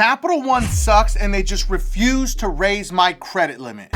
Capital One sucks and they just refuse to raise my credit limit.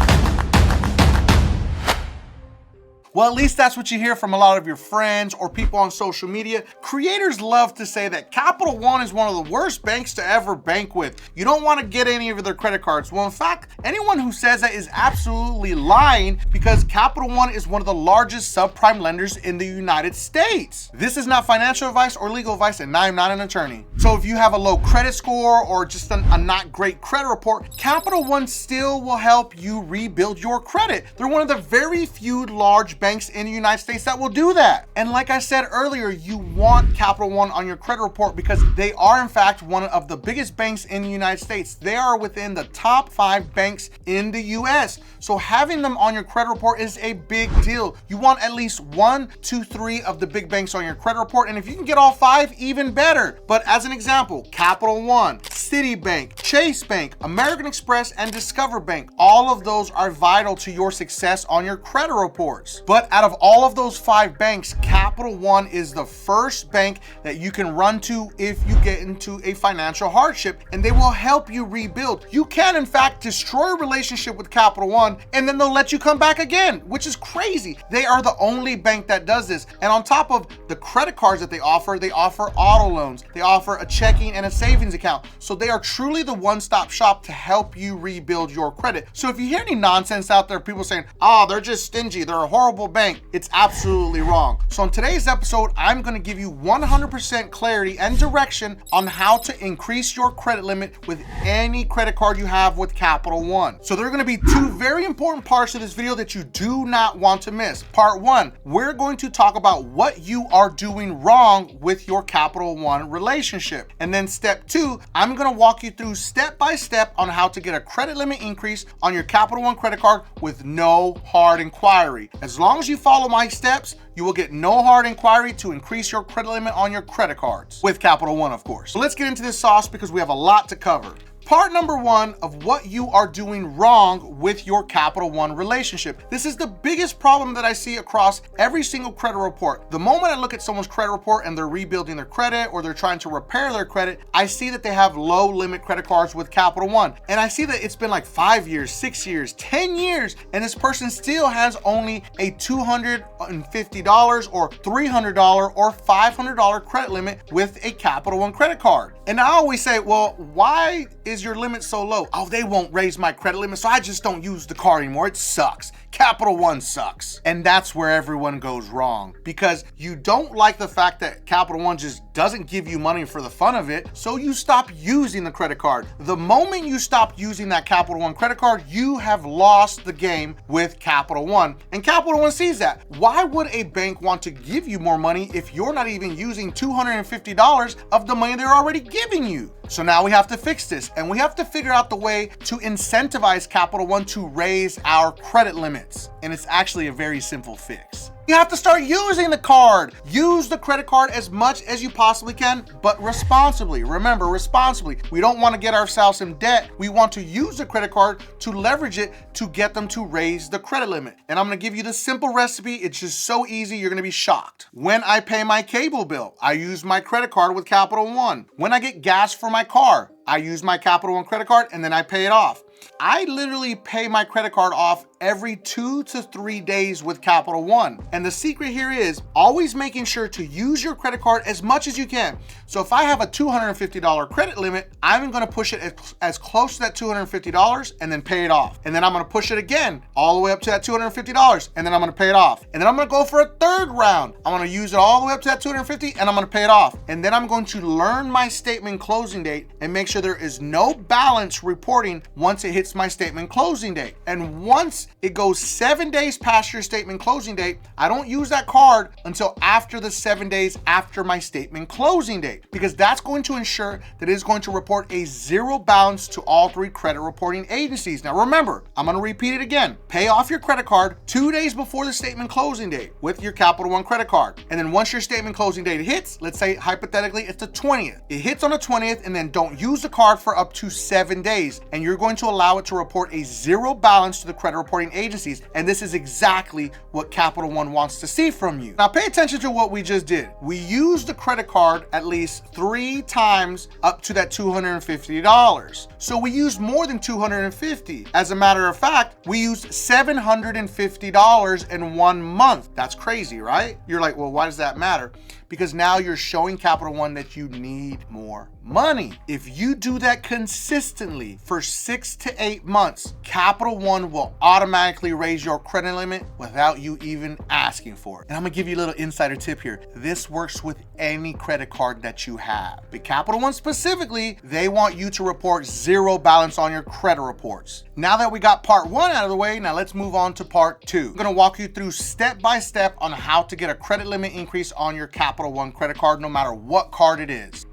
Well, at least that's what you hear from a lot of your friends or people on social media. Creators love to say that Capital One is one of the worst banks to ever bank with. You don't want to get any of their credit cards. Well, in fact, anyone who says that is absolutely lying, because Capital One is one of the largest subprime lenders in the United States. This is not financial advice or legal advice, and I'm not an attorney. So if you have a low credit score or just a not great credit report, Capital One still will help you rebuild your credit. They're one of the very few large banks in the United States that will do that. And like I said earlier, you want Capital One on your credit report because they are in fact one of the biggest banks in the United States. They are within the top 5 banks in the US. So having them on your credit report is a big deal. You want at least 1, 2, 3 of the big banks on your credit report. And if you can get all 5, even better. But as an example, Capital One, Citibank, Chase Bank, American Express, and Discover Bank, all of those are vital to your success on your credit reports. But out of all of those 5 banks, Capital One is the first bank that you can run to if you get into a financial hardship, and they will help you rebuild. You can, in fact, destroy a relationship with Capital One, and then they'll let you come back again, which is crazy. They are the only bank that does this. And on top of the credit cards that they offer auto loans, they offer a checking and a savings account. So they are truly the one-stop shop to help you rebuild your credit. So if you hear any nonsense out there, people saying, oh, they're just stingy, they're a horrible bank, it's absolutely wrong. So in today's episode, I'm going to give you 100% clarity and direction on how to increase your credit limit with any credit card you have with Capital One. So there are going to be 2 very important parts of this video that you do not want to miss. Part 1, we're going to talk about what you are doing wrong with your Capital One relationship. And then step 2, I'm going to walk you through step by step on how to get a credit limit increase on your Capital One credit card with no hard inquiry. As long as you follow my steps, you will get no hard inquiry to increase your credit limit on your credit cards with Capital One, of course. So let's get into this sauce because we have a lot to cover. Part number 1 of what you are doing wrong with your Capital One relationship. This is the biggest problem that I see across every single credit report. The moment I look at someone's credit report and they're rebuilding their credit or they're trying to repair their credit, I see that they have low limit credit cards with Capital One. And I see that it's been like 5 years, 6 years, 10 years, and this person still has only a $250 or $300 or $500 credit limit with a Capital One credit card. And I always say, well, why is your limit so low? Oh, they won't raise my credit limit, so I just don't use the card anymore. It sucks. Capital One sucks. And that's where everyone goes wrong, because you don't like the fact that Capital One just doesn't give you money for the fun of it, so you stop using the credit card. The moment you stop using that Capital One credit card, you have lost the game with Capital One. And Capital One sees that. Why would a bank want to give you more money if you're not even using $250 of the money they're already giving you? So now we have to fix this, and we have to figure out the way to incentivize Capital One to raise our credit limits. And it's actually a very simple fix. You have to start using the card. Use the credit card as much as you possibly can, but responsibly. Remember, responsibly. We don't want to get ourselves in debt. We want to use the credit card to leverage it to get them to raise the credit limit. And I'm going to give you the simple recipe. It's just so easy, you're going to be shocked. When I pay my cable bill, I use my credit card with Capital One. When I get gas for my car, I use my Capital One credit card and then I pay it off. I literally pay my credit card off every 2 to 3 days with Capital One. And the secret here is always making sure to use your credit card as much as you can. So if I have a $250 credit limit, I'm going to push it as close to that $250 and then pay it off. And then I'm going to push it again all the way up to that $250 and then I'm going to pay it off. And then I'm going to go for a third round. I'm going to use it all the way up to that $250 and I'm going to pay it off. And then I'm going to learn my statement closing date and make sure there is no balance reporting once it hits my statement closing date. And once it goes 7 days past your statement closing date, I don't use that card until after the 7 days after my statement closing date, because that's going to ensure that it is going to report a 0 balance to all 3 credit reporting agencies. Now remember, I'm going to repeat it again. Pay off your credit card 2 days before the statement closing date with your Capital One credit card. And then once your statement closing date hits, let's say hypothetically it's the 20th. It hits on the 20th, and then don't use the card for up to 7 days. And you're going to allow it to report a zero balance to the credit reporting agencies. And this is exactly what Capital One wants to see from you. Now pay attention to what we just did. We used the credit card at least 3 times up to that $250. So we used more than $250. As a matter of fact, we used $750 in 1 month. That's crazy, right? You're like, well, why does that matter? Because now you're showing Capital One that you need more money. If you do that consistently for 6 to 8 months, Capital One will automatically raise your credit limit without you even asking for it. And I'm gonna give you a little insider tip here. This works with any credit card that you have. But Capital One specifically, they want you to report zero balance on your credit reports. Now that we got part 1 out of the way, now let's move on to part 2. I'm gonna walk you through step by step on how to get a credit limit increase on your Capital One credit card, no matter what card it is.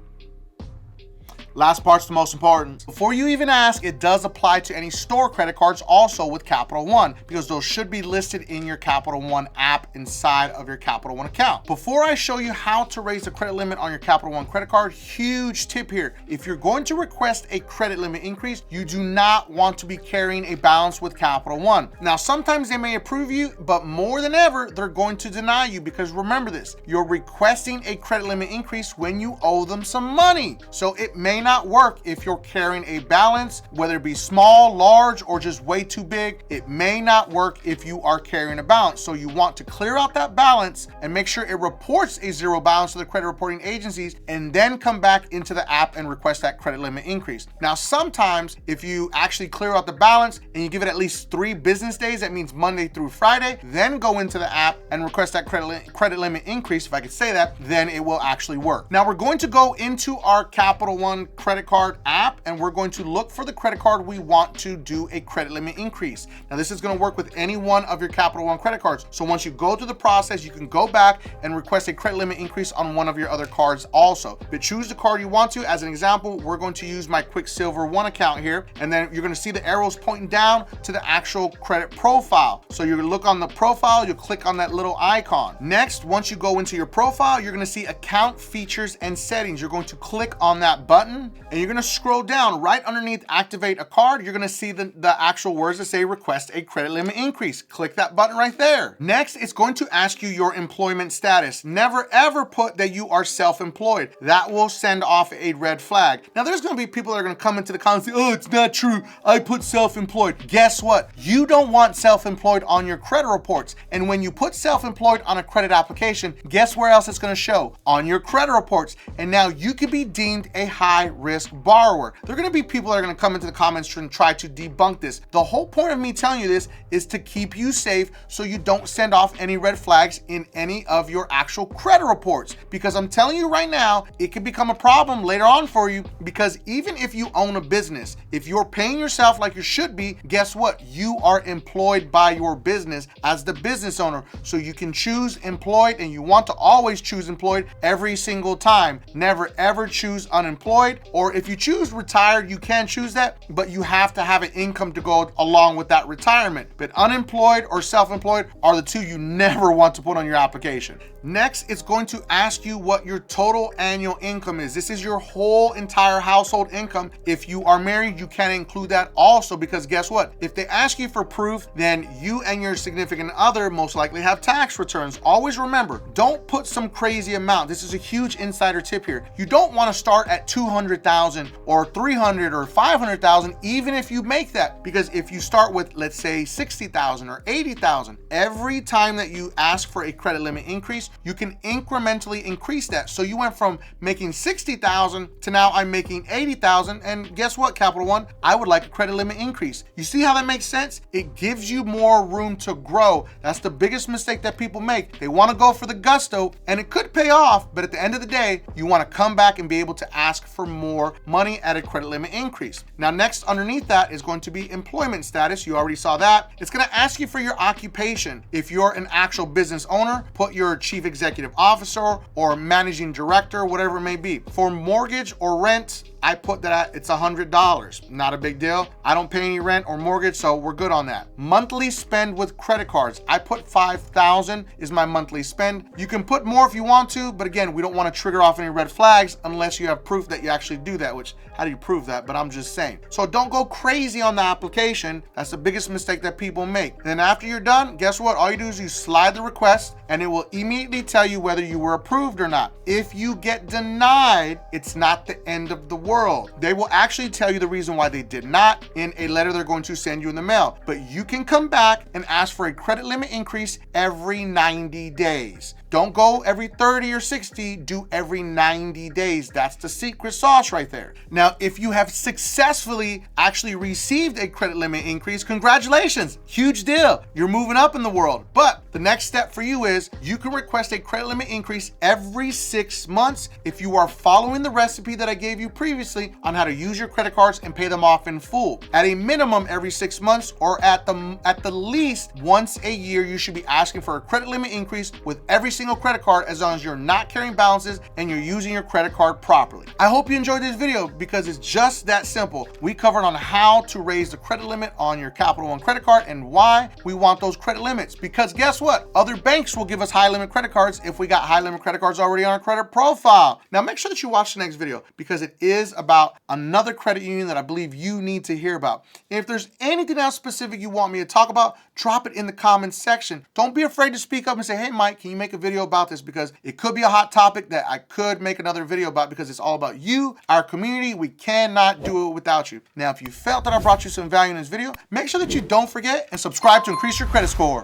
Last part's the most important. Before you even ask, it does apply to any store credit cards also with Capital One, because those should be listed in your Capital One app inside of your Capital One account. Before I show you how to raise the credit limit on your Capital One credit card, huge tip here. If you're going to request a credit limit increase, you do not want to be carrying a balance with Capital One. Now, sometimes they may approve you, but more than ever, they're going to deny you, because remember this, you're requesting a credit limit increase when you owe them some money. So it may not work if you're carrying a balance, whether it be small, large, or just way too big. It may not work if you are carrying a balance. So you want to clear out that balance and make sure it reports a zero balance to the credit reporting agencies, and then come back into the app and request that credit limit increase. Now, sometimes if you actually clear out the balance and you give it at least 3 business days, that means Monday through Friday, then go into the app and request that credit limit increase, if I could say that, then it will actually work. Now we're going to go into our Capital One credit card app, and we're going to look for the credit card we want to do a credit limit increase. Now this is going to work with any one of your Capital One credit cards. So once you go through the process, you can go back and request a credit limit increase on one of your other cards also. But choose the card you want to. As an example, we're going to use my Quicksilver One account here, and then you're going to see the arrows pointing down to the actual credit profile. So you're going to look on the profile, you'll click on that little icon. Next, once you go into your profile, you're going to see account features and settings. You're going to click on that button, and you're gonna scroll down right underneath activate a card. You're gonna see the actual words that say request a credit limit increase. Click that button right there. Next, it's going to ask you your employment status. Never ever put that you are self-employed. That will send off a red flag. Now there's gonna be people that are gonna come into the comments and say, oh, it's not true, I put self-employed. Guess what? You don't want self-employed on your credit reports. And when you put self-employed on a credit application, guess where else it's gonna show? On your credit reports. And now you could be deemed a high risk borrower. There are going to be people that are going to come into the comments and try to debunk this. The whole point of me telling you this is to keep you safe so you don't send off any red flags in any of your actual credit reports. Because I'm telling you right now, it could become a problem later on for you, because even if you own a business, if you're paying yourself like you should be, guess what? You are employed by your business as the business owner. So you can choose employed, and you want to always choose employed every single time. Never ever choose unemployed, or if you choose retired, you can choose that, but you have to have an income to go along with that retirement. But unemployed or self-employed are the two you never want to put on your application. Next, it's going to ask you what your total annual income is. This is your whole entire household income. If you are married, you can include that also, because guess what? If they ask you for proof, then you and your significant other most likely have tax returns. Always remember, don't put some crazy amount. This is a huge insider tip here. You don't want to start at 200,000 or 300 or 500,000, even if you make that, because if you start with, let's say 60,000 or 80,000, every time that you ask for a credit limit increase, you can incrementally increase that. So you went from making 60,000 to now I'm making 80,000, and guess what, Capital One? I would like a credit limit increase. You see how that makes sense? It gives you more room to grow. That's the biggest mistake that people make. They want to go for the gusto, and it could pay off, but at the end of the day, you want to come back and be able to ask for more money at a credit limit increase. Now, next underneath that is going to be employment status. You already saw that. It's going to ask you for your occupation. If you're an actual business owner, put your chief executive officer or managing director, whatever it may be. For mortgage or rent, I put that at, it's $100. Not a big deal. I don't pay any rent or mortgage, so we're good on that. Monthly spend with credit cards. I put $5,000 is my monthly spend. You can put more if you want to, but again, we don't want to trigger off any red flags unless you have proof that you actually do that, which how do you prove that? But I'm just saying. So don't go crazy on the application. That's the biggest mistake that people make. And then after you're done, guess what? All you do is you slide the request and it will immediately tell you whether you were approved or not. If you get denied, it's not the end of the world. They will actually tell you the reason why they did not in a letter they're going to send you in the mail. But you can come back and ask for a credit limit increase every 90 days. Don't go every 30 or 60, do every 90 days. That's the secret sauce right there. Now, if you have successfully actually received a credit limit increase, congratulations, huge deal. You're moving up in the world. But the next step for you is you can request a credit limit increase every 6 months if you are following the recipe that I gave you previously on how to use your credit cards and pay them off in full. At a minimum every 6 months, or at the least once a year, you should be asking for a credit limit increase with every single credit card, as long as you're not carrying balances and you're using your credit card properly. I hope you enjoyed this video because it's just that simple. We covered on how to raise the credit limit on your Capital One credit card and why we want those credit limits. Because guess what? Other banks will give us high limit credit cards if we got high limit credit cards already on our credit profile. Now make sure that you watch the next video because it is about another credit union that I believe you need to hear about. And if there's anything else specific you want me to talk about, drop it in the comments section. Don't be afraid to speak up and say, hey Mike, can you make a video about this? Because it could be a hot topic that I could make another video about because it's all about you, our community. We cannot do it without you. Now, if you felt that I brought you some value in this video, make sure that you don't forget and subscribe to increase your credit score.